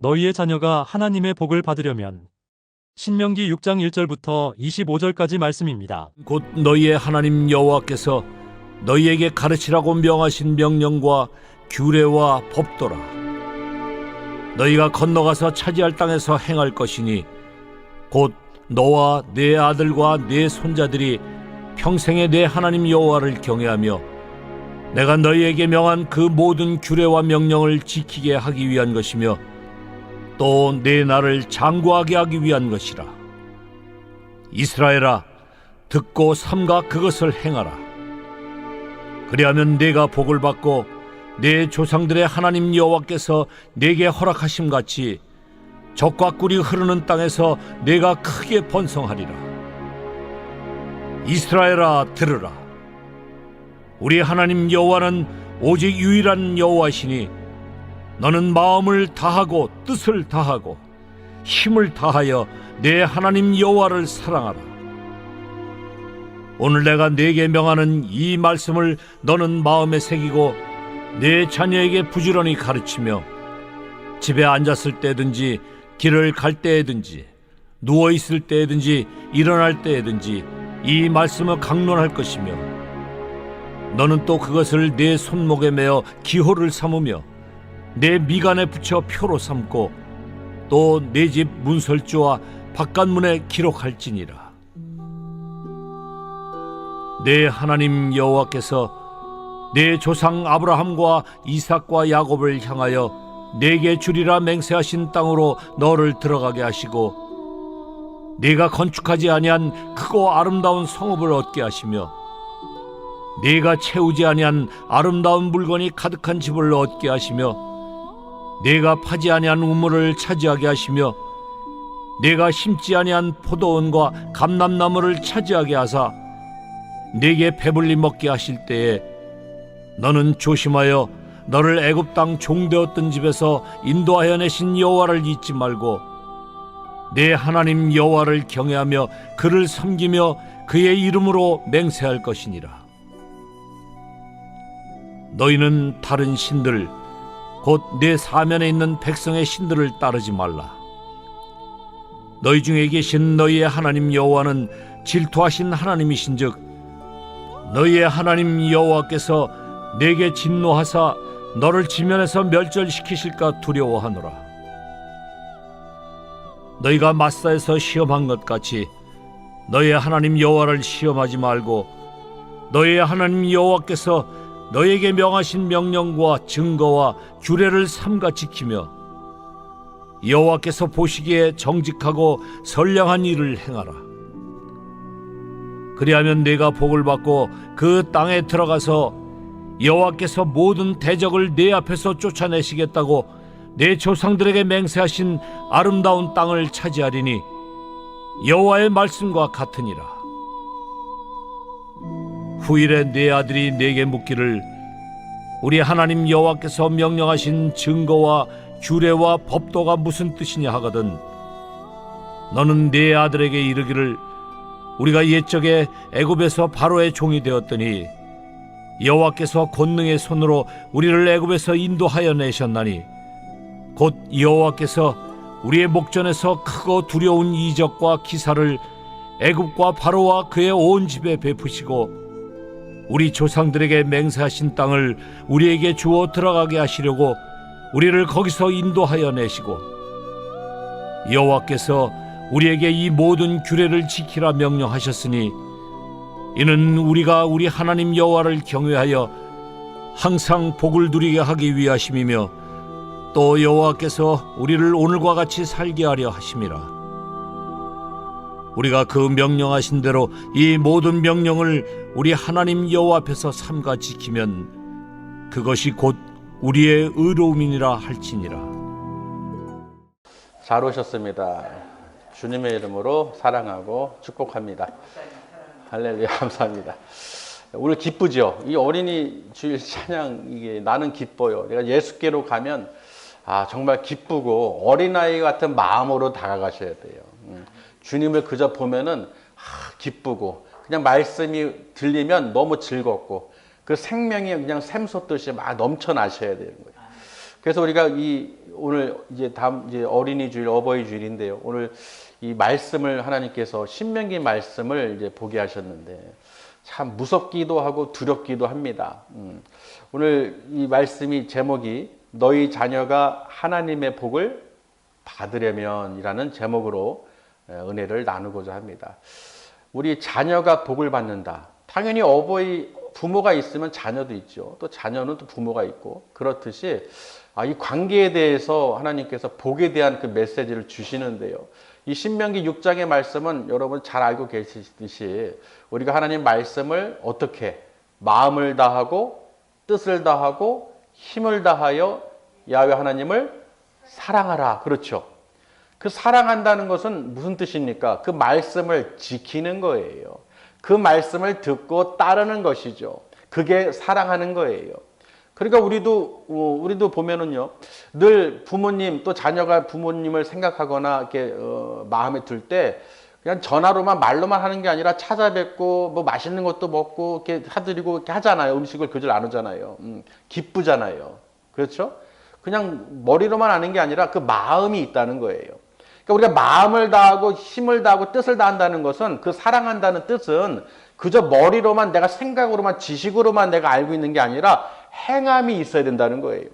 너희의 자녀가 하나님의 복을 받으려면 신명기 6장 1절부터 25절까지 말씀입니다. 곧 너희의 하나님 여호와께서 너희에게 가르치라고 명하신 명령과 규례와 법도라. 너희가 건너가서 차지할 땅에서 행할 것이니 곧 너와 네 아들과 네 손자들이 평생에 내 하나님 여호와를 경외하며 내가 너희에게 명한 그 모든 규례와 명령을 지키게 하기 위한 것이며 또 내 나를 장구하게 하기 위한 것이라. 이스라엘아, 듣고 삼가 그것을 행하라. 그리하면 네가 복을 받고 내 조상들의 하나님 여호와께서 네게 허락하심 같이 젖과 꿀이 흐르는 땅에서 네가 크게 번성하리라. 이스라엘아, 들으라. 우리 하나님 여호와는 오직 유일한 여호와시니 너는 마음을 다하고 뜻을 다하고 힘을 다하여 내 하나님 여호와를 사랑하라. 오늘 내가 네게 명하는 이 말씀을 너는 마음에 새기고 내 자녀에게 부지런히 가르치며 집에 앉았을 때든지 길을 갈 때에든지 누워 있을 때에든지 일어날 때에든지 이 말씀을 강론할 것이며 너는 또 그것을 내 손목에 매어 기호를 삼으며 내 미간에 붙여 표로 삼고 또 내 집 문설주와 바깥문에 기록할지니라. 내 하나님 여호와께서 내 조상 아브라함과 이삭과 야곱을 향하여 내게 주리라 맹세하신 땅으로 너를 들어가게 하시고 네가 건축하지 아니한 크고 아름다운 성읍을 얻게 하시며 네가 채우지 아니한 아름다운 물건이 가득한 집을 얻게 하시며 네가 파지 아니한 우물을 차지하게 하시며 네가 심지 아니한 포도원과 감람나무를 차지하게 하사 네게 배불리 먹게 하실 때에 너는 조심하여 너를 애굽 땅 종되었던 집에서 인도하여 내신 여호와를 잊지 말고 내 하나님 여호와를 경외하며 그를 섬기며 그의 이름으로 맹세할 것이니라. 너희는 다른 신들 곧 내 사면에 있는 백성의 신들을 따르지 말라. 너희 중에 계신 너희의 하나님 여호와는 질투하신 하나님이신즉 너희의 하나님 여호와께서 내게 진노하사 너를 지면에서 멸절시키실까 두려워하노라. 너희가 마사에서 시험한 것 같이 너희의 하나님 여호와를 시험하지 말고 너희의 하나님 여호와께서 너희에게 명하신 명령과 증거와 규례를 삼가 지키며 여호와께서 보시기에 정직하고 선량한 일을 행하라. 그리하면 네가 복을 받고 그 땅에 들어가서 여호와께서 모든 대적을 네 앞에서 쫓아내시겠다고 내 조상들에게 맹세하신 아름다운 땅을 차지하리니 여호와의 말씀과 같으니라. 후일에 네 아들이 네게 묻기를 우리 하나님 여호와께서 명령하신 증거와 규례와 법도가 무슨 뜻이냐 하거든 너는 네 아들에게 이르기를 우리가 옛적에 애굽에서 바로의 종이 되었더니 여호와께서 권능의 손으로 우리를 애굽에서 인도하여 내셨나니 곧 여호와께서 우리의 목전에서 크고 두려운 이적과 기사를 애굽과 바로와 그의 온 집에 베푸시고 우리 조상들에게 맹세하신 땅을 우리에게 주어 들어가게 하시려고 우리를 거기서 인도하여 내시고 여호와께서 우리에게 이 모든 규례를 지키라 명령하셨으니 이는 우리가 우리 하나님 여호와를 경외하여 항상 복을 누리게 하기 위하심이며 또 여호와께서 우리를 오늘과 같이 살게 하려 하심이라. 우리가 그 명령하신 대로 이 모든 명령을 우리 하나님 여호와 앞에서 삼가 지키면 그것이 곧 우리의 의로움이니라 할지니라. 잘 오셨습니다. 주님의 이름으로 사랑하고 축복합니다. 할렐루야. 감사합니다. 오늘 기쁘죠? 이 어린이 주일 찬양 이게 나는 기뻐요. 내가 예수께로 가면 정말 기쁘고 어린아이 같은 마음으로 다가가셔야 돼요. 주님을 그저 보면은 기쁘고 그냥 말씀이 들리면 너무 즐겁고 그 생명이 그냥 샘솟듯이 막 넘쳐나셔야 되는 거예요. 그래서 우리가 오늘 이제 다음 이제 어린이 주일, 어버이 주일인데요. 오늘 이 말씀을 하나님께서 신명기 말씀을 이제 보게 하셨는데 참 무섭기도 하고 두렵기도 합니다. 오늘 이 말씀이 제목이 너희 자녀가 하나님의 복을 받으려면이라는 제목으로 은혜를 나누고자 합니다. 우리 자녀가 복을 받는다. 당연히 부모가 있으면 자녀도 있죠. 또 자녀는 또 부모가 있고 그렇듯이 이 관계에 대해서 하나님께서 복에 대한 그 메시지를 주시는데요. 이 신명기 6장의 말씀은 여러분 잘 알고 계시듯이 우리가 하나님 말씀을 어떻게 마음을 다하고 뜻을 다하고 힘을 다하여 야훼 하나님을 사랑하라. 그렇죠. 그 사랑한다는 것은 무슨 뜻입니까? 그 말씀을 지키는 거예요. 그 말씀을 듣고 따르는 것이죠. 그게 사랑하는 거예요. 그러니까 우리도 보면은요, 늘 부모님 또 자녀가 부모님을 생각하거나 이렇게 마음에 들 때 그냥 전화로만 말로만 하는 게 아니라 찾아뵙고 뭐 맛있는 것도 먹고 이렇게 사드리고 이렇게 하잖아요. 음식을 그저 나누잖아요. 기쁘잖아요. 그렇죠? 그냥 머리로만 하는 게 아니라 그 마음이 있다는 거예요. 그러니까 우리가 마음을 다하고 힘을 다하고 뜻을 다한다는 것은 그 사랑한다는 뜻은 그저 머리로만 내가 생각으로만 지식으로만 내가 알고 있는 게 아니라 행함이 있어야 된다는 거예요.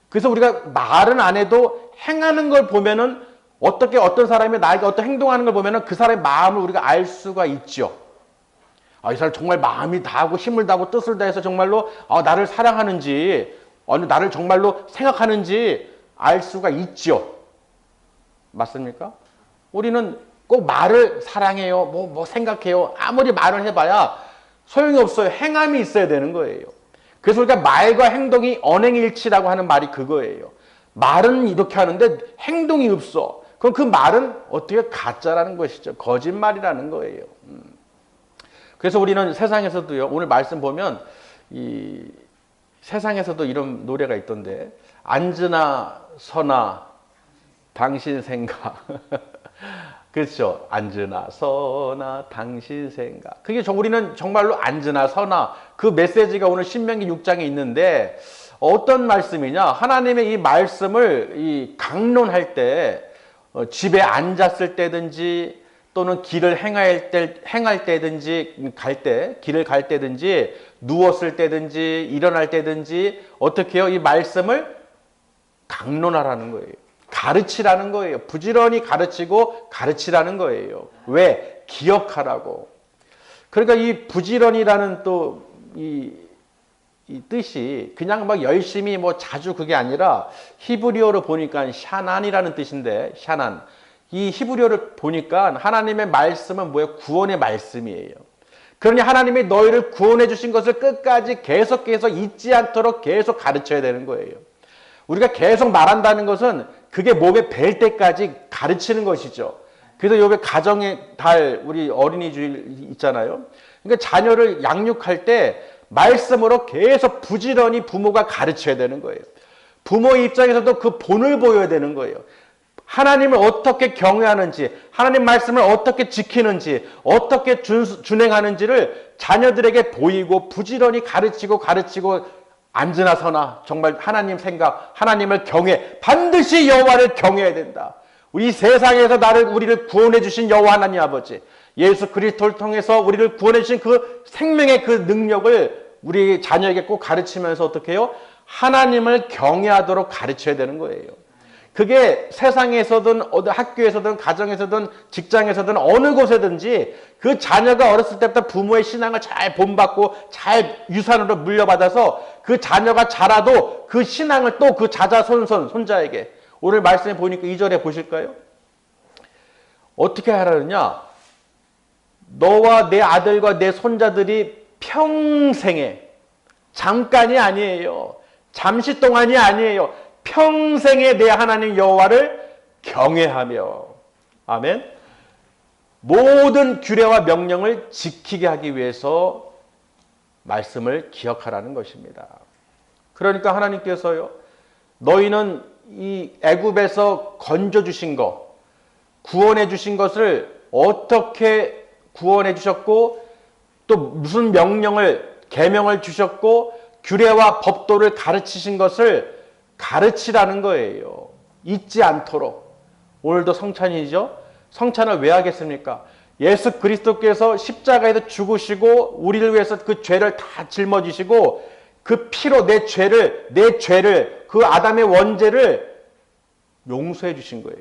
그래서 우리가 말은 안 해도 행하는 걸 보면은 어떤 사람이 나에게 어떤 행동하는 걸 보면은 그 사람의 마음을 우리가 알 수가 있죠. 이 사람 정말 마음이 다하고 힘을 다하고 뜻을 다해서 정말로 나를 사랑하는지 나를 정말로 생각하는지 알 수가 있죠. 맞습니까? 우리는 꼭 말을 사랑해요, 뭐 생각해요. 아무리 말을 해봐야 소용이 없어요. 행함이 있어야 되는 거예요. 그래서 우리가 말과 행동이 언행일치라고 하는 말이 그거예요. 말은 이렇게 하는데 행동이 없어. 그럼 그 말은 어떻게 가짜라는 것이죠. 거짓말이라는 거예요. 그래서 우리는 세상에서도요. 오늘 말씀 보면 이 세상에서도 이런 노래가 있던데 앉으나 서나 당신 생각. 그렇죠. 앉으나 서나 당신 생각. 그게 우리는 정말로 앉으나 서나 그 메시지가 오늘 신명기 6장에 있는데 어떤 말씀이냐? 하나님의 이 말씀을 강론할 때 집에 앉았을 때든지 또는 길을 행할 때든지 길을 갈 때든지 누웠을 때든지 일어날 때든지 어떻게 해요? 이 말씀을 강론하라는 거예요. 가르치라는 거예요. 부지런히 가르치고 가르치라는 거예요. 왜? 기억하라고. 그러니까 이 부지런이라는 또 이 뜻이 그냥 막 열심히 뭐 자주 그게 아니라 히브리어로 보니까 샤난이라는 뜻인데 샤난. 이 히브리어를 보니까 하나님의 말씀은 뭐예요? 구원의 말씀이에요. 그러니 하나님이 너희를 구원해 주신 것을 끝까지 계속해서 잊지 않도록 계속 가르쳐야 되는 거예요. 우리가 계속 말한다는 것은 그게 몸에 뵐 때까지 가르치는 것이죠. 그래서 요새 가정의 달 우리 어린이 주일 있잖아요. 그러니까 자녀를 양육할 때 말씀으로 계속 부지런히 부모가 가르쳐야 되는 거예요. 부모의 입장에서도 그 본을 보여야 되는 거예요. 하나님을 어떻게 경외하는지, 하나님 말씀을 어떻게 지키는지, 어떻게 준행하는지를 자녀들에게 보이고 부지런히 가르치고 앉으나 서나 정말 하나님 생각, 하나님을 경외, 반드시 여호와를 경외해야 된다. 우리 세상에서 우리를 구원해 주신 여호와 하나님 아버지, 예수 그리스도를 통해서 우리를 구원해 주신 그 생명의 그 능력을 우리 자녀에게 꼭 가르치면서 어떻게 해요? 하나님을 경외하도록 가르쳐야 되는 거예요. 그게 세상에서든 학교에서든 가정에서든 직장에서든 어느 곳에든지 그 자녀가 어렸을 때부터 부모의 신앙을 잘 본받고 잘 유산으로 물려받아서 그 자녀가 자라도 그 신앙을 또 그 손자에게 오늘 말씀에 보니까 2절에 보실까요? 어떻게 하라느냐? 너와 내 아들과 내 손자들이 평생에 잠깐이 아니에요. 잠시 동안이 아니에요. 평생에 내 하나님 여호와를 경외하며 아멘. 모든 규례와 명령을 지키게 하기 위해서 말씀을 기억하라는 것입니다. 그러니까 하나님께서요. 너희는 이 애굽에서 건져 주신 것, 구원해 주신 것을 어떻게 구원해 주셨고 또 무슨 명령을 계명을 주셨고 규례와 법도를 가르치신 것을 가르치라는 거예요. 잊지 않도록. 오늘도 성찬이죠. 성찬을 왜 하겠습니까? 예수 그리스도께서 십자가에서 죽으시고 우리를 위해서 그 죄를 다 짊어지시고 그 피로 내 죄를 그 아담의 원죄를 용서해 주신 거예요.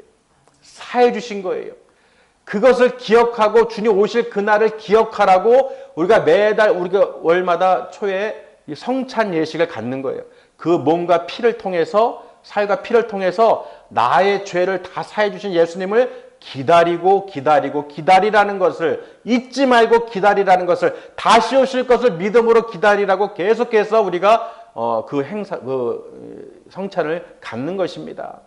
사해 주신 거예요. 그것을 기억하고 주님 오실 그날을 기억하라고 우리가 매달 우리가 월마다 초에 성찬 예식을 갖는 거예요. 그 몸과 피를 통해서 살과 피를 통해서 나의 죄를 다 사해 주신 예수님을 기다리라는 것을 잊지 말고 기다리라는 것을 다시 오실 것을 믿음으로 기다리라고 계속해서 우리가 그 성찬을 갖는 것입니다.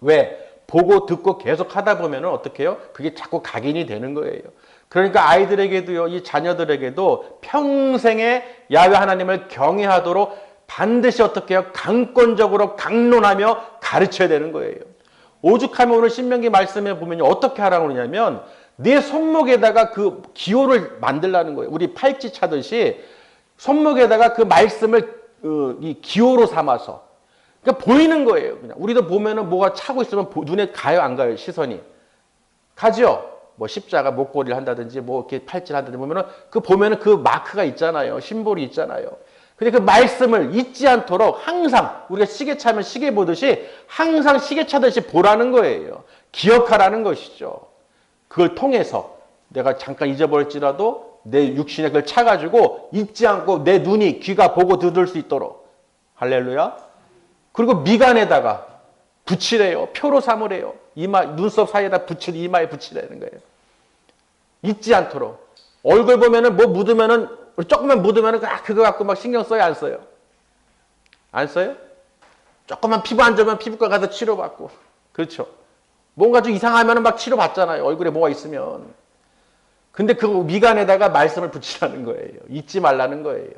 왜? 보고 듣고 계속 하다 보면 어떻게 해요? 그게 자꾸 각인이 되는 거예요. 그러니까 아이들에게도요, 이 자녀들에게도 평생에 야훼 하나님을 경외하도록 반드시 어떻게 해요? 강권적으로 강론하며 가르쳐야 되는 거예요. 오죽하면 오늘 신명기 말씀에 보면 어떻게 하라고 그러냐면 네 손목에다가 그 기호를 만들라는 거예요. 우리 팔찌 차듯이 손목에다가 그 말씀을 이 기호로 삼아서 그러니까 보이는 거예요. 그냥 우리도 보면은 뭐가 차고 있으면 눈에 가요, 안 가요? 시선이 가죠. 뭐 십자가 목걸이를 한다든지 뭐 이렇게 팔찌를 한다든지 보면은 그 마크가 있잖아요. 심볼이 있잖아요. 근데 그 말씀을 잊지 않도록 항상 우리가 시계 차면 시계 보듯이 항상 시계 차듯이 보라는 거예요. 기억하라는 것이죠. 그걸 통해서 내가 잠깐 잊어버릴지라도 내 육신에 그걸 차가지고 잊지 않고 내 눈이 귀가 보고 들을 수 있도록. 할렐루야. 그리고 미간에다가 붙이래요. 표로 삼으래요. 눈썹 사이에다 이마에 붙이라는 거예요. 잊지 않도록. 얼굴 보면은 뭐 묻으면은 조금만 묻으면은 그거 갖고 막 신경 써요, 안 써요? 안 써요? 조금만 피부 안 좋으면 피부과 가서 치료받고. 그렇죠. 뭔가 좀 이상하면은 막 치료받잖아요. 얼굴에 뭐가 있으면. 근데 그 미간에다가 말씀을 붙이라는 거예요. 잊지 말라는 거예요.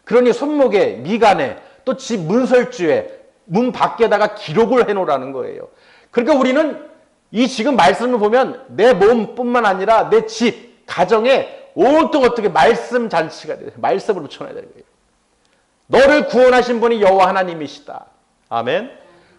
그러니 손목에, 미간에, 또 집 문설주에, 문 밖에다가 기록을 해놓으라는 거예요. 그러니까 우리는 이 지금 말씀을 보면 내 몸뿐만 아니라 내 집, 가정에 온통 어떻게 말씀 잔치가 돼요. 말씀으로 붙여놔야 되는 거예요. 너를 구원하신 분이 여호와 하나님이시다. 아멘.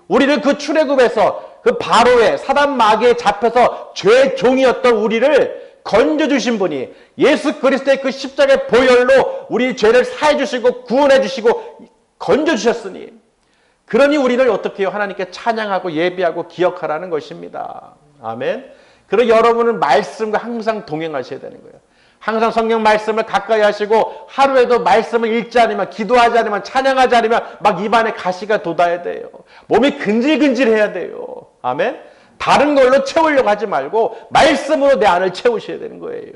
우리를 그 출애굽에서 그 바로의 사단 마귀에 잡혀서 죄의 종이었던 우리를 건져주신 분이 예수 그리스도의 그 십자가의 보혈로 우리 죄를 사해 주시고 구원해 주시고 건져주셨으니 그러니 우리를 어떻게 해요? 하나님께 찬양하고 예배하고 기억하라는 것입니다. 아멘. 그리고 여러분은 말씀과 항상 동행하셔야 되는 거예요. 항상 성경 말씀을 가까이 하시고 하루에도 말씀을 읽지 않으면 기도하지 않으면 찬양하지 않으면 막 입안에 가시가 돋아야 돼요. 몸이 근질근질해야 돼요. 아멘. 다른 걸로 채우려고 하지 말고 말씀으로 내 안을 채우셔야 되는 거예요.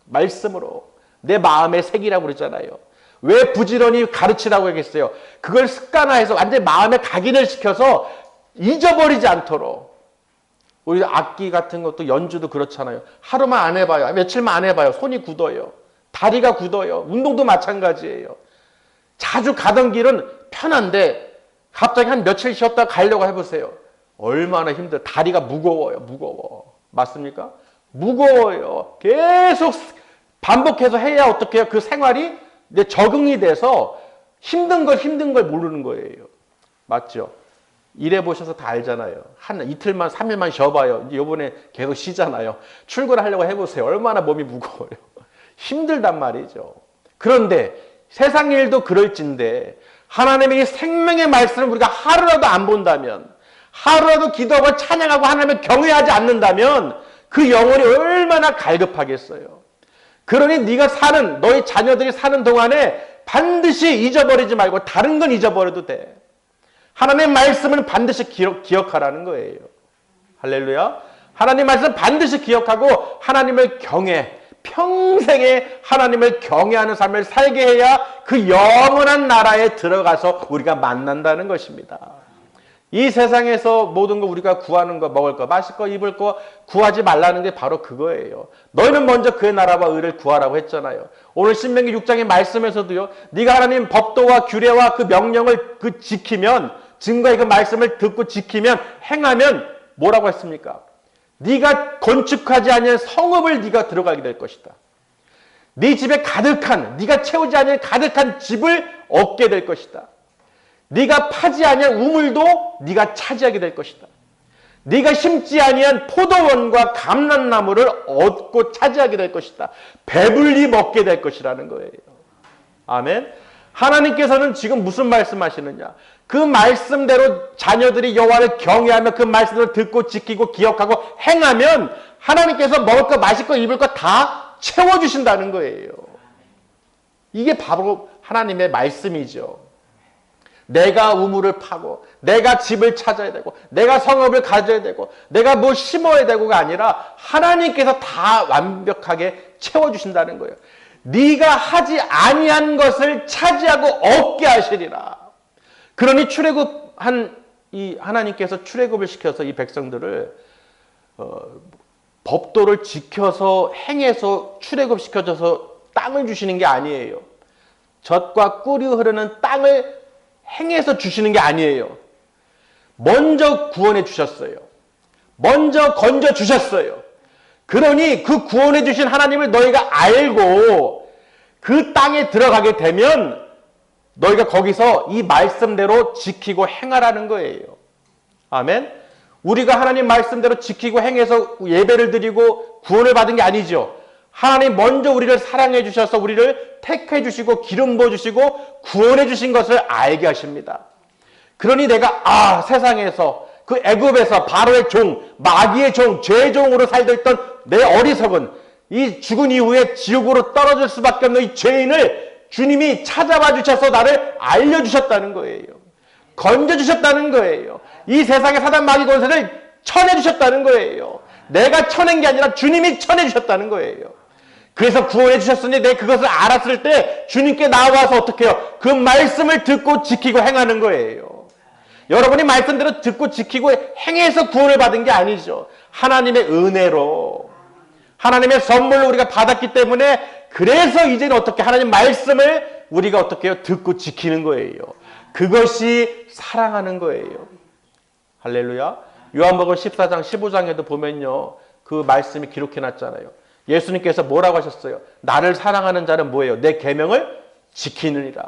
말씀으로. 내 마음의 색이라고 그랬잖아요. 왜 부지런히 가르치라고 하겠어요? 그걸 습관화해서 완전히 마음에 각인을 시켜서 잊어버리지 않도록. 우리 악기 같은 것도 연주도 그렇잖아요. 하루만 안 해봐요. 며칠만 안 해봐요. 손이 굳어요. 다리가 굳어요. 운동도 마찬가지예요. 자주 가던 길은 편한데 갑자기 한 며칠 쉬었다 가려고 해보세요. 얼마나 힘들어요. 다리가 무거워요. 무거워. 맞습니까? 무거워요. 계속 반복해서 해야 어떻게 해요? 그 생활이 이제 적응이 돼서 힘든 걸 모르는 거예요. 맞죠? 일해보셔서 다 알잖아요. 이틀만, 3일만 쉬어봐요. 이제 요번에 계속 쉬잖아요. 출근하려고 해보세요. 얼마나 몸이 무거워요. 힘들단 말이죠. 그런데 세상 일도 그럴진데 하나님의 이 생명의 말씀을 우리가 하루라도 안 본다면, 하루라도 기도하고 찬양하고 하나님을 경외하지 않는다면 그 영혼이 얼마나 갈급하겠어요. 그러니 네가 너희 자녀들이 사는 동안에 반드시 잊어버리지 말고 다른 건 잊어버려도 돼. 하나님의 말씀은 반드시 기억하라는 거예요. 할렐루야. 하나님 말씀 반드시 기억하고 하나님을 평생에 하나님을 경외하는 삶을 살게 해야 그 영원한 나라에 들어가서 우리가 만난다는 것입니다. 이 세상에서 모든 거 우리가 구하는 거, 먹을 거, 마실 거, 입을 거 구하지 말라는 게 바로 그거예요. 너희는 먼저 그의 나라와 의를 구하라고 했잖아요. 오늘 신명기 6장의 말씀에서도요. 네가 하나님 법도와 규례와 그 명령을 지키면 증거의 그 말씀을 듣고 지키면 행하면 뭐라고 했습니까? 네가 건축하지 않은 성읍을 네가 들어가게 될 것이다. 네 집에 네가 채우지 않은 가득한 집을 얻게 될 것이다. 네가 파지 아니한 우물도 네가 차지하게 될 것이다. 네가 심지 아니한 포도원과 감람나무를 얻고 차지하게 될 것이다. 배불리 먹게 될 것이라는 거예요. 아멘. 하나님께서는 지금 무슨 말씀하시느냐? 그 말씀대로 자녀들이 여호와를 경외하며 그 말씀을 듣고 지키고 기억하고 행하면 하나님께서 먹을 거 마실 거 입을 거 다 채워주신다는 거예요. 이게 바로 하나님의 말씀이죠. 내가 우물을 파고 내가 집을 찾아야 되고 내가 성읍을 가져야 되고 내가 뭘 심어야 되고가 아니라 하나님께서 다 완벽하게 채워주신다는 거예요. 네가 하지 아니한 것을 차지하고 얻게 하시리라. 그러니 출애굽한 이 하나님께서 출애굽을 시켜서 이 백성들을 법도를 지켜서 행해서 출애굽시켜줘서 땅을 주시는 게 아니에요. 젖과 꿀이 흐르는 땅을 행해서 주시는 게 아니에요. 먼저 구원해 주셨어요. 먼저 건져 주셨어요. 그러니 그 구원해 주신 하나님을 너희가 알고 그 땅에 들어가게 되면 너희가 거기서 이 말씀대로 지키고 행하라는 거예요. 아멘. 우리가 하나님 말씀대로 지키고 행해서 예배를 드리고 구원을 받은 게 아니죠. 하나님 먼저 우리를 사랑해 주셔서 우리를 택해 주시고 기름 부어 주시고 구원해 주신 것을 알게 하십니다. 그러니 내가 세상에서 그 애굽에서 바로의 종, 마귀의 종, 죄의 종으로 살던 있던 내 어리석은 이 죽은 이후에 지옥으로 떨어질 수밖에 없는 이 죄인을 주님이 찾아와 주셔서 나를 알려주셨다는 거예요. 건져주셨다는 거예요. 이 세상의 사단 마귀 권세를 쳐내주셨다는 거예요. 내가 쳐낸 게 아니라 주님이 쳐내주셨다는 거예요. 그래서 구원해 주셨으니 내가 그것을 알았을 때 주님께 나와서 어떻게 해요? 그 말씀을 듣고 지키고 행하는 거예요. 여러분이 말씀대로 듣고 지키고 행해서 구원을 받은 게 아니죠. 하나님의 은혜로 하나님의 선물로 우리가 받았기 때문에 그래서 이제는 어떻게 하나님 말씀을 우리가 어떻게 해요? 듣고 지키는 거예요. 그것이 사랑하는 거예요. 할렐루야. 요한복음 14장 15장에도 보면요. 그 말씀이 기록해 놨잖아요. 예수님께서 뭐라고 하셨어요? 나를 사랑하는 자는 뭐예요? 내 계명을 지키느니라.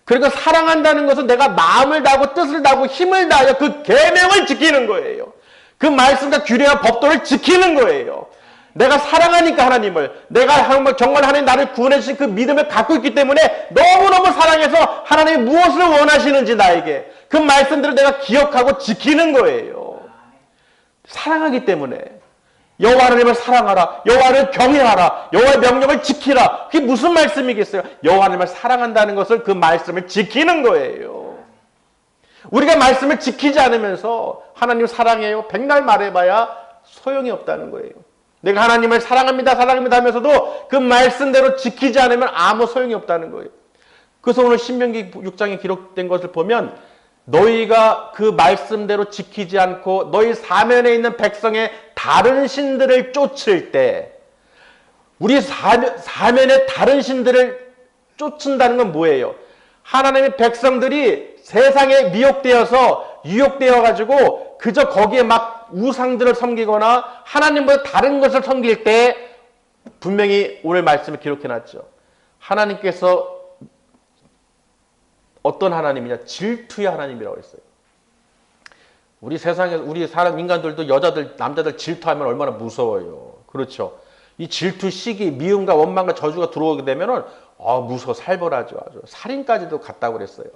그러니까 사랑한다는 것은 내가 마음을 다하고 뜻을 다하고 힘을 다하여 그 계명을 지키는 거예요. 그 말씀과 규례와 법도를 지키는 거예요. 내가 사랑하니까 하나님을, 내가 정말 하나님 나를 구원해 주신 그 믿음을 갖고 있기 때문에 너무너무 사랑해서 하나님이 무엇을 원하시는지 나에게 그 말씀들을 내가 기억하고 지키는 거예요. 사랑하기 때문에 여호와 하나님을 사랑하라, 여호와를 경외하라, 여호와의 명령을 지키라. 그게 무슨 말씀이겠어요? 여호와 하나님을 사랑한다는 것을 그 말씀을 지키는 거예요. 우리가 말씀을 지키지 않으면서 하나님 사랑해요 백날 말해봐야 소용이 없다는 거예요. 내가 하나님을 사랑합니다 사랑합니다 하면서도 그 말씀대로 지키지 않으면 아무 소용이 없다는 거예요. 그래서 오늘 신명기 6장에 기록된 것을 보면 너희가 그 말씀대로 지키지 않고 너희 사면에 있는 백성의 다른 신들을 쫓을 때, 우리 사면의 다른 신들을 쫓는다는 건 뭐예요? 하나님의 백성들이 세상에 미혹되어서 유혹되어 가지고 그저 거기에 막 우상들을 섬기거나 하나님보다 다른 것을 섬길 때 분명히 오늘 말씀을 기록해 놨죠. 하나님께서 어떤 하나님이냐? 질투의 하나님이라고 했어요. 우리 세상에 우리 사람 인간들도 여자들 남자들 질투하면 얼마나 무서워요. 그렇죠. 이 질투 시기 미움과 원망과 저주가 들어오게 되면은 무서워 살벌하죠. 아주 살인까지도 갔다고 그랬어요.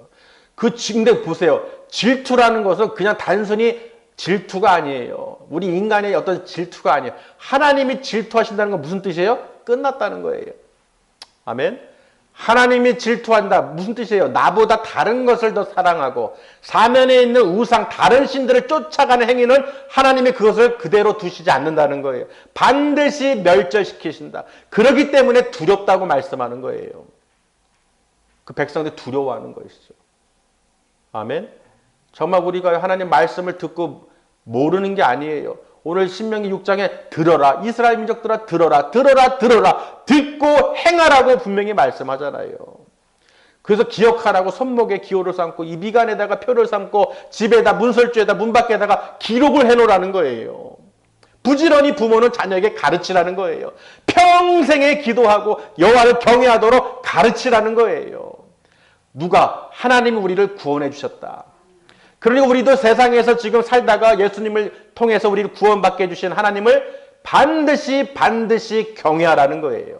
근데 보세요. 질투라는 것은 그냥 단순히 질투가 아니에요. 우리 인간의 어떤 질투가 아니에요. 하나님이 질투하신다는 건 무슨 뜻이에요? 끝났다는 거예요. 아멘. 하나님이 질투한다. 무슨 뜻이에요? 나보다 다른 것을 더 사랑하고 사면에 있는 우상 다른 신들을 쫓아가는 행위는 하나님이 그것을 그대로 두시지 않는다는 거예요. 반드시 멸절시키신다. 그렇기 때문에 두렵다고 말씀하는 거예요. 그 백성들이 두려워하는 것이죠. 아멘. 정말 우리가 하나님 말씀을 듣고 모르는 게 아니에요. 오늘 신명기 6장에 들어라. 이스라엘 민족들아 들어라. 들어라. 들어라. 듣고 행하라고 분명히 말씀하잖아요. 그래서 기억하라고 손목에 기호를 삼고 이 미간에다가 표를 삼고 집에다 문설주에다 문밖에다가 기록을 해놓으라는 거예요. 부지런히 부모는 자녀에게 가르치라는 거예요. 평생에 기도하고 여호와를 경외하도록 가르치라는 거예요. 누가? 하나님이 우리를 구원해 주셨다. 그러니 우리도 세상에서 지금 살다가 예수님을 통해서 우리를 구원받게 해주신 하나님을 반드시 경외하라는 거예요.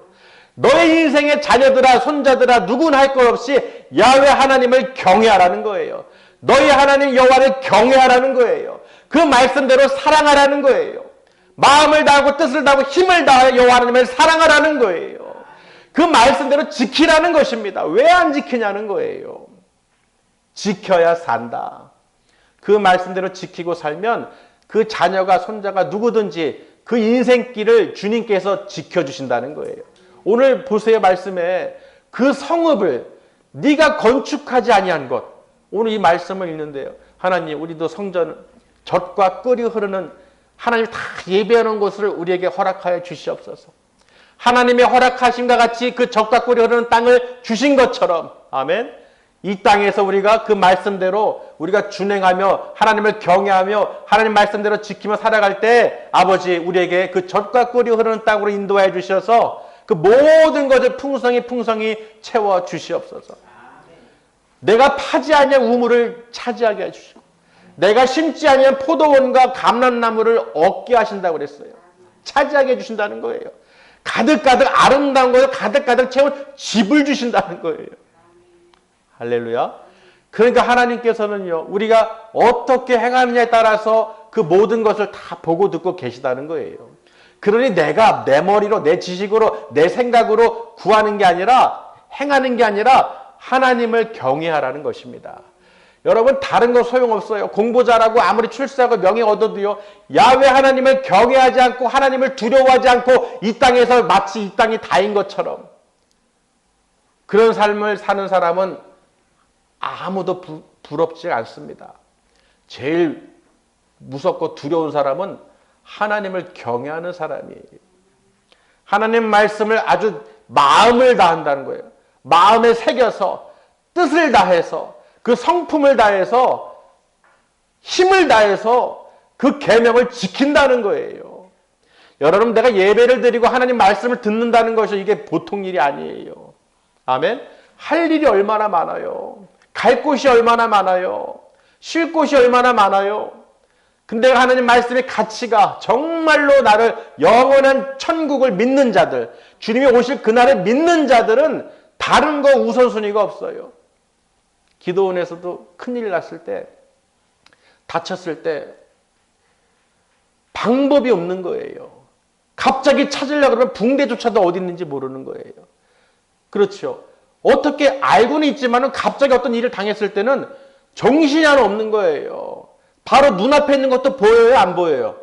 너의 인생의 자녀들아 손자들아 누구나 할 것 없이 야훼 하나님을 경외하라는 거예요. 너희 하나님 여호와를 경외하라는 거예요. 그 말씀대로 사랑하라는 거예요. 마음을 다하고 뜻을 다하고 힘을 다하여 여호와 하나님을 사랑하라는 거예요. 그 말씀대로 지키라는 것입니다. 왜 안 지키냐는 거예요. 지켜야 산다. 그 말씀대로 지키고 살면 그 자녀가 손자가 누구든지 그 인생길을 주님께서 지켜주신다는 거예요. 오늘 보세요. 말씀에 그 성읍을 네가 건축하지 아니한 것. 오늘 이 말씀을 읽는데요. 하나님 우리도 성전 젖과 꿀이 흐르는 하나님 다 예배하는 곳을 우리에게 허락하여 주시옵소서. 하나님의 허락하심과 같이 그 젖과 꿀이 흐르는 땅을 주신 것처럼 아멘. 이 땅에서 우리가 그 말씀대로 우리가 준행하며 하나님을 경외하며 하나님 말씀대로 지키며 살아갈 때 아버지 우리에게 그 젖과 꿀이 흐르는 땅으로 인도해 주셔서 그 모든 것을 풍성히 채워 주시옵소서. 내가 파지 아니한 우물을 차지하게 해주시고 내가 심지 아니한 포도원과 감람나무를 얻게 하신다고 그랬어요. 차지하게 해주신다는 거예요. 가득가득 아름다운 것을 가득가득 채운 집을 주신다는 거예요. 할렐루야. 그러니까 하나님께서는요 우리가 어떻게 행하느냐에 따라서 그 모든 것을 다 보고 듣고 계시다는 거예요. 그러니 내가 내 머리로 내 지식으로 내 생각으로 구하는 게 아니라 행하는 게 아니라 하나님을 경외하라는 것입니다. 여러분 다른 거 소용없어요. 공부 잘하고 아무리 출세하고 명예 얻어도요 야훼 하나님을 경외하지 않고 하나님을 두려워하지 않고 이 땅에서 마치 이 땅이 다인 것처럼 그런 삶을 사는 사람은 아무도 부럽지 않습니다. 제일 무섭고 두려운 사람은 하나님을 경외하는 사람이에요. 하나님 말씀을 아주 마음을 다한다는 거예요. 마음에 새겨서 뜻을 다해서 그 성품을 다해서 힘을 다해서 그 계명을 지킨다는 거예요. 여러분 내가 예배를 드리고 하나님 말씀을 듣는다는 것이 이게 보통 일이 아니에요. 아멘. 할 일이 얼마나 많아요. 갈 곳이 얼마나 많아요. 쉴 곳이 얼마나 많아요. 근데 하나님 말씀의 가치가 정말로 나를 영원한 천국을 믿는 자들, 주님이 오실 그날을 믿는 자들은 다른 거 우선순위가 없어요. 기도원에서도 큰일 났을 때, 다쳤을 때 방법이 없는 거예요. 갑자기 찾으려고 그러면 붕대조차도 어디 있는지 모르는 거예요. 그렇죠. 어떻게 알고는 있지만 갑자기 어떤 일을 당했을 때는 정신이 하나 없는 거예요. 바로 눈앞에 있는 것도 보여요? 안 보여요?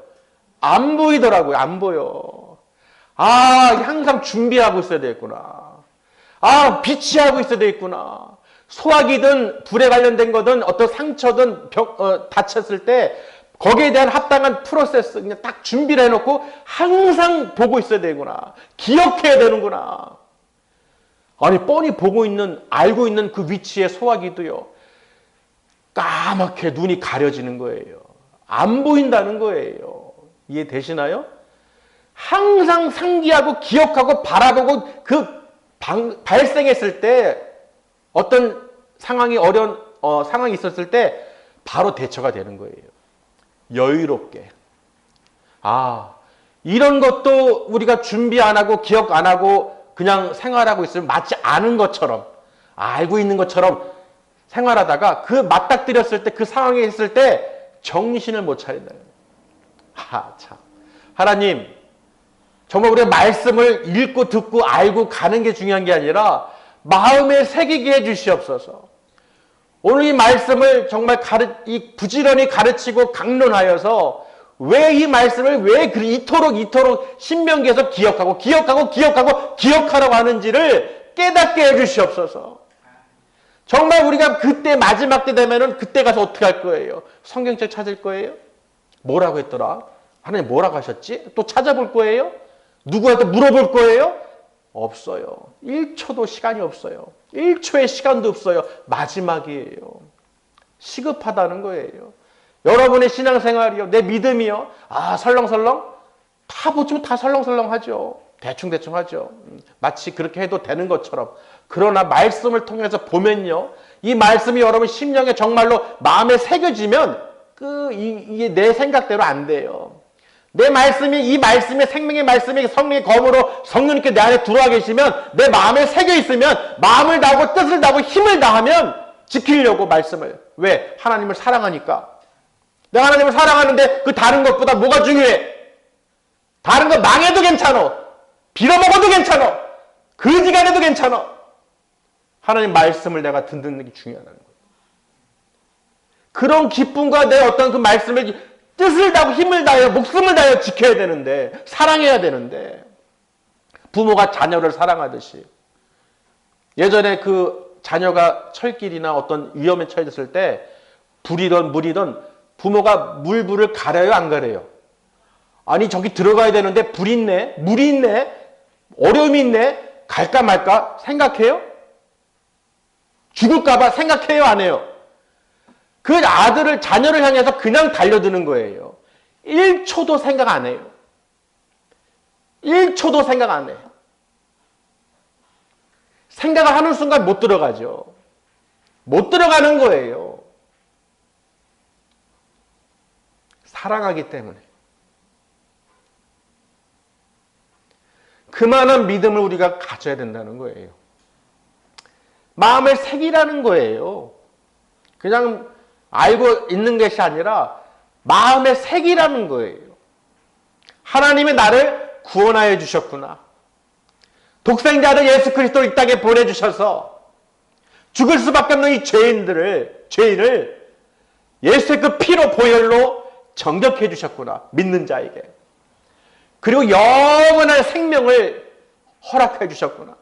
안 보이더라고요. 안 보여. 아, 항상 준비하고 있어야 되겠구나. 아, 비치하고 있어야 되겠구나. 소화기든 불에 관련된 거든 어떤 상처든 다쳤을 때 거기에 대한 합당한 프로세스 그냥 딱 준비를 해놓고 항상 보고 있어야 되구나. 기억해야 되는구나. 아니 뻔히 보고 있는 알고 있는 그 위치의 소화기도요. 까맣게 눈이 가려지는 거예요. 안 보인다는 거예요. 이해되시나요? 항상 상기하고 기억하고 바라보고 그 발생했을 때 어떤 상황이 어려운 상황이 있었을 때 바로 대처가 되는 거예요. 여유롭게. 아, 이런 것도 우리가 준비 안 하고 기억 안 하고 그냥 생활하고 있으면 마치 아는 것처럼 알고 있는 것처럼 생활하다가 그 맞닥뜨렸을 때 그 상황에 있을 때 정신을 못 차린다. 아, 참. 하나님, 정말 우리가 말씀을 읽고 듣고 알고 가는 게 중요한 게 아니라 마음에 새기게 해 주시옵소서. 오늘 이 말씀을 정말 부지런히 가르치고 강론하여서 왜 이 말씀을 왜 이토록 신명기에서 기억하라고 하는지를 깨닫게 해 주시옵소서. 정말 우리가 그때 마지막 때 되면은 그때 가서 어떻게 할 거예요? 성경책 찾을 거예요? 뭐라고 했더라? 하나님 뭐라고 하셨지? 또 찾아볼 거예요? 누구한테 물어볼 거예요? 없어요. 1초도 시간이 없어요. 1초의 시간도 없어요. 마지막이에요. 시급하다는 거예요. 여러분의 신앙생활이요. 내 믿음이요. 아, 설렁설렁? 다 보시면 다 설렁설렁 하죠. 대충대충 하죠. 마치 그렇게 해도 되는 것처럼 그러나 말씀을 통해서 보면요, 이 말씀이 여러분 심령에 정말로 마음에 새겨지면 이게 내 생각대로 안 돼요. 내 말씀이, 이 말씀이 생명의 말씀이 성령의 검으로 성령님께 내 안에 들어와 계시면, 내 마음에 새겨 있으면, 마음을 다하고 뜻을 다하고 힘을 다하면 지키려고 말씀을. 왜? 하나님을 사랑하니까. 내가 하나님을 사랑하는데 그 다른 것보다 뭐가 중요해? 다른 거 망해도 괜찮아. 빌어먹어도 괜찮아. 거지간해도 괜찮아. 하나님 말씀을 내가 듣는 게 중요하다는 거예요. 그런 기쁨과 내 어떤 그 말씀을 뜻을 다하고 힘을 다하여 목숨을 다하여 지켜야 되는데, 사랑해야 되는데, 부모가 자녀를 사랑하듯이 예전에 그 자녀가 철길이나 어떤 위험에 처해졌을 때 불이든 물이든 부모가 물불을 가려요, 안 가려요? 아니 저기 들어가야 되는데 불이 있네, 물이 있네, 어려움이 있네, 갈까 말까 생각해요? 죽을까 봐 생각해요, 안 해요? 그 아들을, 자녀를 향해서 그냥 달려드는 거예요. 1초도 생각 안 해요. 1초도 생각 안 해요. 생각을 하는 순간 못 들어가죠. 못 들어가는 거예요. 사랑하기 때문에. 그만한 믿음을 우리가 가져야 된다는 거예요. 마음을 새기라는 거예요. 그냥 알고 있는 것이 아니라 마음의 색이라는 거예요. 하나님이 나를 구원하여 주셨구나. 독생자를 예수 그리스도를 이 땅에 보내주셔서 죽을 수밖에 없는 이 죄인을 예수의 그 피로 보혈로 정결해 주셨구나. 믿는 자에게. 그리고 영원한 생명을 허락해 주셨구나.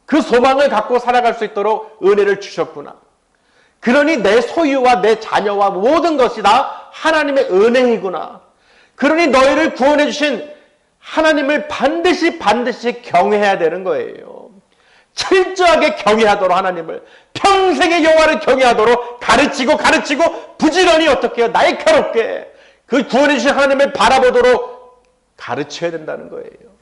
그 소망을 갖고 살아갈 수 있도록 은혜를 주셨구나. 그러니 내 소유와 내 자녀와 모든 것이 다 하나님의 은혜이구나. 그러니 너희를 구원해 주신 하나님을 반드시 경외해야 되는 거예요. 철저하게 경외하도록, 하나님을 평생의 여호와를 경외하도록 가르치고 부지런히 어떻게 해요? 날카롭게 그 구원해 주신 하나님을 바라보도록 가르쳐야 된다는 거예요.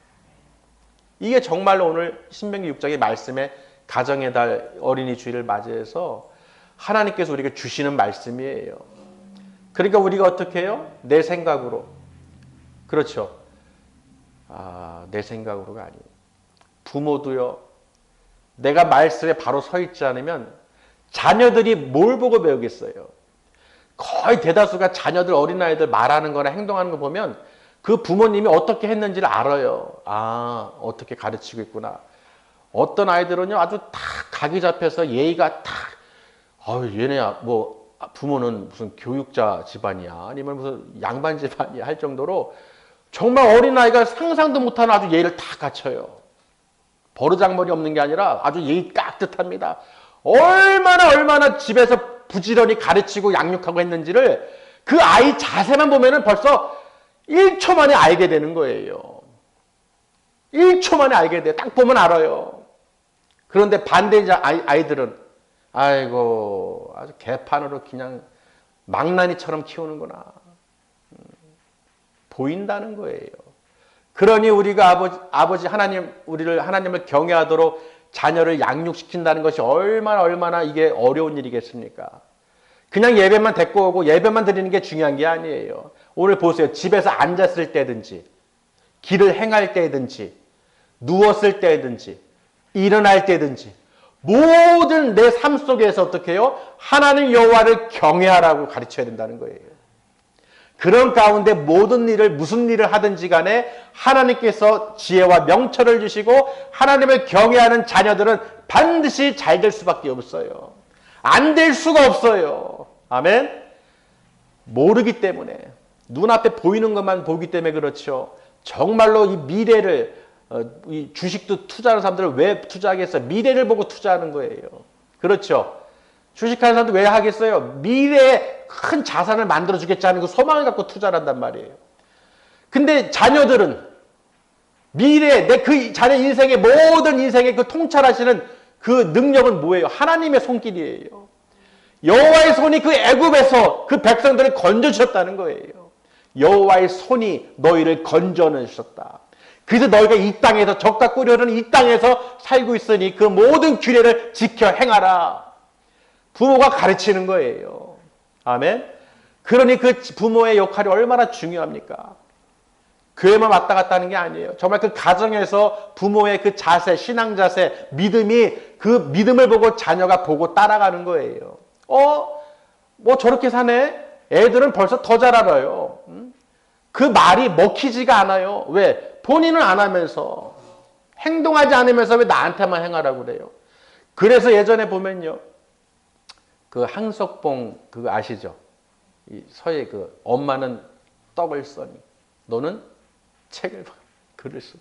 이게 정말로 오늘 신명기 6장의 말씀에 가정의 달 어린이 주일을 맞이해서 하나님께서 우리에게 주시는 말씀이에요. 그러니까 우리가 어떻게 해요? 내 생각으로. 그렇죠. 내 생각으로가 아니에요. 부모도요. 내가 말씀에 바로 서 있지 않으면 자녀들이 뭘 보고 배우겠어요? 거의 대다수가 자녀들, 어린아이들 말하는 거나 행동하는 거 보면 그 부모님이 어떻게 했는지를 알아요. 어떻게 가르치고 있구나. 어떤 아이들은요, 아주 딱 각이 잡혀서 예의가 딱, 얘네야, 부모는 무슨 교육자 집안이야. 아니면 무슨 양반 집안이야. 할 정도로 정말 어린아이가 상상도 못하는 아주 예의를 다 갖춰요. 버르장머리 없는 게 아니라 아주 예의 깍듯합니다. 얼마나 집에서 부지런히 가르치고 양육하고 했는지를 그 아이 자세만 보면은 벌써 1초 만에 알게 되는 거예요. 1초 만에 알게 돼요. 딱 보면 알아요. 그런데 반대 아이들은 아이고 아주 개판으로 그냥 망나니처럼 키우는구나. 보인다는 거예요. 그러니 우리가 아버지 하나님, 하나님을 경외하도록 자녀를 양육시킨다는 것이 얼마나 이게 어려운 일이겠습니까? 그냥 예배만 데리고 오고 예배만 드리는 게 중요한 게 아니에요. 오늘 보세요. 집에서 앉았을 때든지, 길을 행할 때든지, 누웠을 때든지, 일어날 때든지, 모든 내 삶 속에서 어떻게 해요? 하나님 여호와를 경외하라고 가르쳐야 된다는 거예요. 그런 가운데 모든 일을, 무슨 일을 하든지 간에 하나님께서 지혜와 명철을 주시고 하나님을 경외하는 자녀들은 반드시 잘 될 수밖에 없어요. 안 될 수가 없어요. 아멘? 모르기 때문에, 눈앞에 보이는 것만 보기 때문에 그렇죠. 정말로 이 미래를, 이 주식도 투자하는 사람들은 왜 투자하겠어요? 미래를 보고 투자하는 거예요. 그렇죠. 주식하는 사람들 왜 하겠어요? 미래에 큰 자산을 만들어 주겠지 그 소망을 갖고 투자를 한단 말이에요. 근데 자녀들은 미래에 그 자녀 인생의 모든 인생의 그 통찰하시는 그 능력은 뭐예요? 하나님의 손길이에요. 여호와의 손이 그 애굽에서 그 백성들을 건져주셨다는 거예요. 여호와의 손이 너희를 건져내셨다. 그래서 너희가 이 땅에서 적과 꿀이 흐르는 이 땅에서 살고 있으니 그 모든 규례를 지켜 행하라. 부모가 가르치는 거예요. 아멘. 그러니 그 부모의 역할이 얼마나 중요합니까? 교회만 왔다 갔다 하는 게 아니에요. 정말 그 가정에서 부모의 그 자세, 신앙 자세, 믿음이 그 믿음을 보고 자녀가 보고 따라가는 거예요. 뭐 저렇게 사네? 애들은 벌써 더 잘 알아요. 그 말이 먹히지가 않아요. 왜? 본인은 안 하면서, 행동하지 않으면서 왜 나한테만 행하라고 그래요? 그래서 예전에 보면요. 그 항석봉 그거 아시죠? 이 서예 그 엄마는 떡을 써니 너는 책을 글을 써.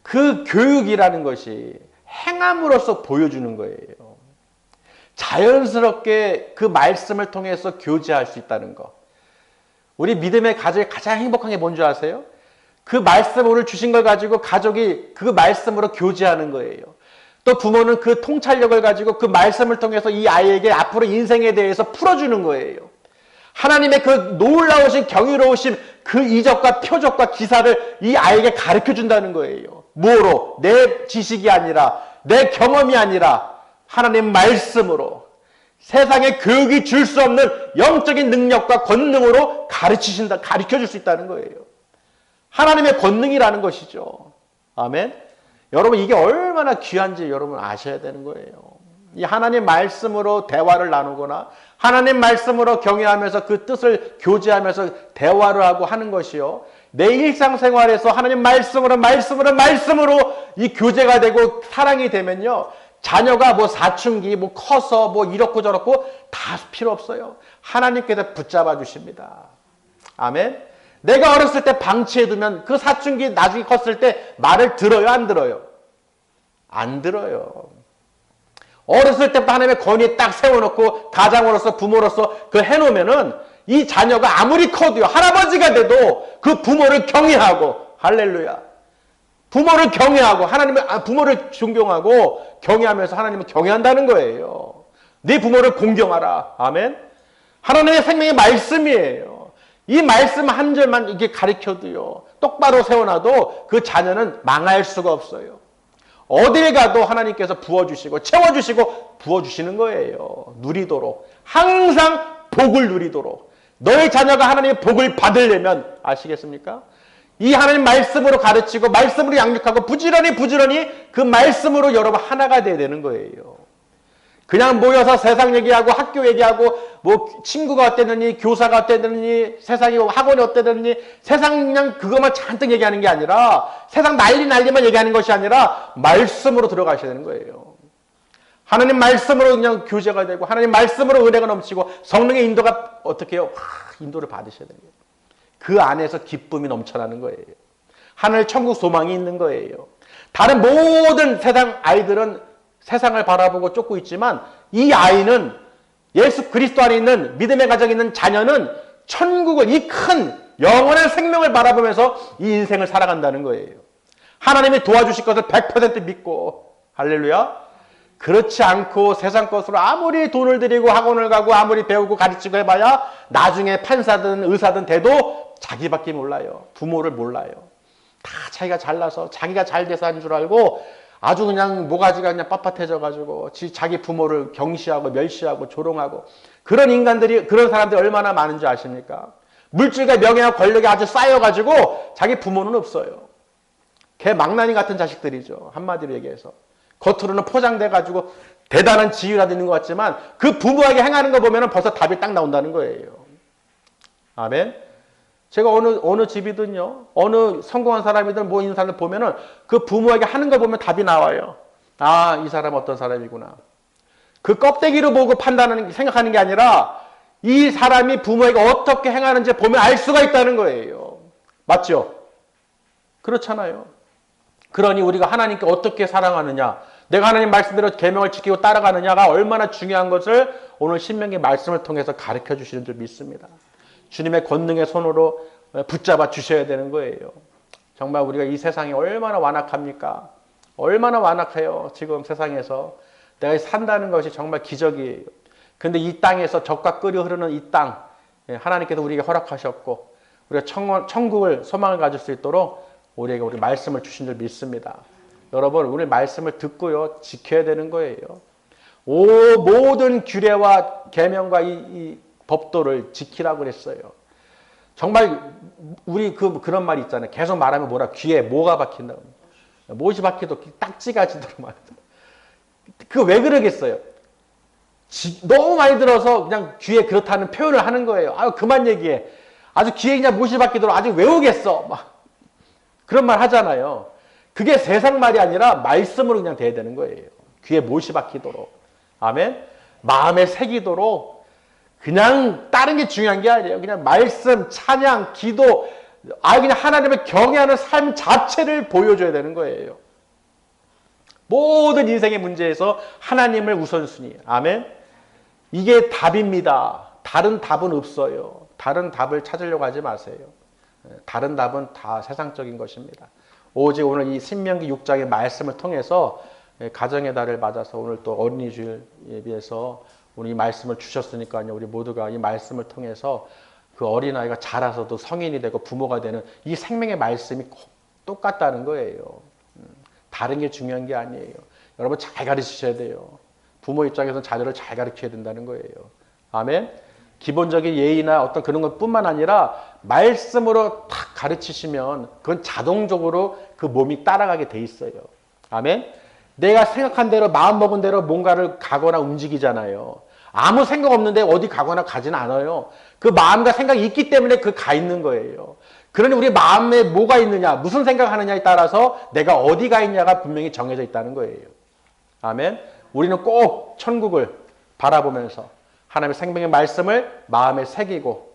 그 교육이라는 것이 행함으로써 보여주는 거예요. 자연스럽게 그 말씀을 통해서 교제할 수 있다는 거. 우리 믿음의 가족이 가장 행복한 게 뭔지 아세요? 그 말씀을 오늘 주신 걸 가지고 가족이 그 말씀으로 교제하는 거예요. 또 부모는 그 통찰력을 가지고 그 말씀을 통해서 이 아이에게 앞으로 인생에 대해서 풀어주는 거예요. 하나님의 그 놀라우신 경이로우신 그 이적과 표적과 기사를 이 아이에게 가르쳐 준다는 거예요. 뭐로? 내 지식이 아니라 내 경험이 아니라 하나님 말씀으로 세상에 교육이 줄 수 없는 영적인 능력과 권능으로 가르쳐 줄 수 있다는 거예요. 하나님의 권능이라는 것이죠. 아멘. 여러분 이게 얼마나 귀한지 여러분 아셔야 되는 거예요. 이 하나님 말씀으로 대화를 나누거나 하나님 말씀으로 경외하면서 그 뜻을 교제하면서 대화를 하고 하는 것이요. 내 일상생활에서 하나님 말씀으로 이 교제가 되고 사랑이 되면요. 자녀가 뭐 사춘기 뭐 커서 뭐 이렇고 저렇고 다 필요 없어요. 하나님께서 붙잡아 주십니다. 아멘. 내가 어렸을 때 방치해두면 그 사춘기 나중에 컸을 때 말을 들어요, 안 들어요? 안 들어요. 어렸을 때부터 하나님의 권위에 딱 세워놓고 가장으로서 부모로서 그 해놓으면은 이 자녀가 아무리 커도요, 할아버지가 돼도 그 부모를 경외하고, 할렐루야. 부모를 경외하고, 부모를 존경하고 경외하면서 하나님을 경외한다는 거예요. 네 부모를 공경하라. 아멘. 하나님의 생명의 말씀이에요. 이 말씀 한 절만 이렇게 가르쳐도요, 똑바로 세워놔도 그 자녀는 망할 수가 없어요. 어딜 가도 하나님께서 부어주시고 채워주시고 부어주시는 거예요. 누리도록. 항상 복을 누리도록. 너의 자녀가 하나님의 복을 받으려면 아시겠습니까? 이 하나님 말씀으로 가르치고 말씀으로 양육하고 부지런히 그 말씀으로 여러분 하나가 돼야 되는 거예요. 그냥 모여서 세상 얘기하고 학교 얘기하고 뭐 친구가 어땠느니 교사가 어땠느니 세상이 학원이 어땠느니 세상 그냥 그것만 잔뜩 얘기하는 게 아니라 세상 난리만 얘기하는 것이 아니라 말씀으로 들어가셔야 되는 거예요. 하나님 말씀으로 그냥 교제가 되고 하나님 말씀으로 은혜가 넘치고 성령의 인도가 어떻게 해요? 인도를 받으셔야 돼요. 그 안에서 기쁨이 넘쳐나는 거예요. 하늘 천국 소망이 있는 거예요. 다른 모든 세상 아이들은 세상을 바라보고 쫓고 있지만 이 아이는 예수 그리스도 안에 있는 믿음의 가정에 있는 자녀는 천국을 이 큰 영원한 생명을 바라보면서 이 인생을 살아간다는 거예요. 하나님이 도와주실 것을 100% 믿고 할렐루야. 그렇지 않고 세상 것으로 아무리 돈을 들이고 학원을 가고 아무리 배우고 가르치고 해봐야 나중에 판사든 의사든 돼도 자기밖에 몰라요. 부모를 몰라요. 다 자기가 잘나서 자기가 잘 돼서 한 줄 알고 아주 그냥 모가지가 그냥 빳빳해져가지고 자기 부모를 경시하고 멸시하고 조롱하고 그런 사람들이 얼마나 많은지 아십니까? 물질과 명예와 권력이 아주 쌓여가지고 자기 부모는 없어요. 개 망나니 같은 자식들이죠. 한마디로 얘기해서. 겉으로는 포장돼가지고 대단한 지위가 되는 것 같지만 그 부모에게 행하는 거 보면 벌써 답이 딱 나온다는 거예요. 아멘. 제가 어느 집이든요, 어느 성공한 사람이든 뭐 있는 사람들 보면은 그 부모에게 하는 걸 보면 답이 나와요. 아, 이 사람 어떤 사람이구나. 그 껍데기로 보고 생각하는 게 아니라 이 사람이 부모에게 어떻게 행하는지 보면 알 수가 있다는 거예요. 맞죠? 그렇잖아요. 그러니 우리가 하나님께 어떻게 사랑하느냐, 내가 하나님 말씀대로 계명을 지키고 따라가느냐가 얼마나 중요한 것을 오늘 신명기 말씀을 통해서 가르쳐 주시는 줄 믿습니다. 주님의 권능의 손으로 붙잡아 주셔야 되는 거예요. 정말 우리가 이 세상이 얼마나 완악합니까? 얼마나 완악해요. 지금 세상에서. 내가 산다는 것이 정말 기적이에요. 근데 이 땅에서 적과 끓여 흐르는 이 땅, 하나님께서 우리에게 허락하셨고 우리가 천국을 소망을 가질 수 있도록 우리에게 우리 말씀을 주신 줄 믿습니다. 여러분, 우리 말씀을 듣고요, 지켜야 되는 거예요. 모든 규례와 계명과 이 법도를 지키라고 그랬어요. 정말 우리 그런 말이 있잖아요. 계속 말하면 뭐라 귀에 뭐가 박힌다고. 못이 박혀도 딱지가 지도록 말하죠. 그거 왜 그러겠어요? 너무 많이 들어서 그냥 귀에 그렇다는 표현을 하는 거예요. 아유, 그만 얘기해. 아주 귀에 그냥 못이 박히도록 아주 외우겠어. 막 그런 말 하잖아요. 그게 세상 말이 아니라 말씀으로 그냥 돼야 되는 거예요. 귀에 못이 박히도록. 아멘. 마음에 새기도록. 그냥 다른 게 중요한 게 아니에요. 그냥 말씀, 찬양, 기도, 그냥 하나님을 경외하는 삶 자체를 보여줘야 되는 거예요. 모든 인생의 문제에서 하나님을 우선순위. 아멘. 이게 답입니다. 다른 답은 없어요. 다른 답을 찾으려고 하지 마세요. 다른 답은 다 세상적인 것입니다. 오직 오늘 이 신명기 6장의 말씀을 통해서 가정의 달을 맞아서 오늘 또 어린이 주일 예비해서 우리 이 말씀을 주셨으니까요. 우리 모두가 이 말씀을 통해서 그 어린아이가 자라서도 성인이 되고 부모가 되는 이 생명의 말씀이 똑같다는 거예요. 다른 게 중요한 게 아니에요. 여러분 잘 가르치셔야 돼요. 부모 입장에서는 자녀를 잘 가르쳐야 된다는 거예요. 아멘. 기본적인 예의나 어떤 그런 것뿐만 아니라 말씀으로 탁 가르치시면 그건 자동적으로 그 몸이 따라가게 돼 있어요. 아멘. 내가 생각한 대로 마음 먹은 대로 뭔가를 가거나 움직이잖아요. 아무 생각 없는데 어디 가거나 가진 않아요. 그 마음과 생각이 있기 때문에 그 가 있는 거예요. 그러니 우리 마음에 뭐가 있느냐, 무슨 생각하느냐에 따라서 내가 어디 가 있냐가 분명히 정해져 있다는 거예요. 아멘. 우리는 꼭 천국을 바라보면서 하나님의 생명의 말씀을 마음에 새기고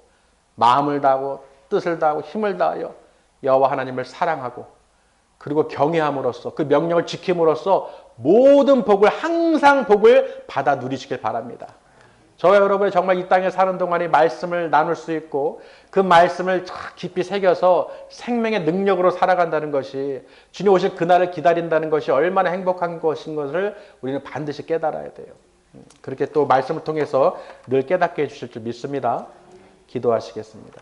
마음을 다하고 뜻을 다하고 힘을 다하여 여호와 하나님을 사랑하고 그리고 경외함으로써 그 명령을 지킴으로써 모든 복을 항상 복을 받아 누리시길 바랍니다. 저와 여러분이 정말 이 땅에 사는 동안에 말씀을 나눌 수 있고 그 말씀을 깊이 새겨서 생명의 능력으로 살아간다는 것이 주님 오실 그날을 기다린다는 것이 얼마나 행복한 것인 것을 우리는 반드시 깨달아야 돼요. 그렇게 또 말씀을 통해서 늘 깨닫게 해주실 줄 믿습니다. 기도하시겠습니다.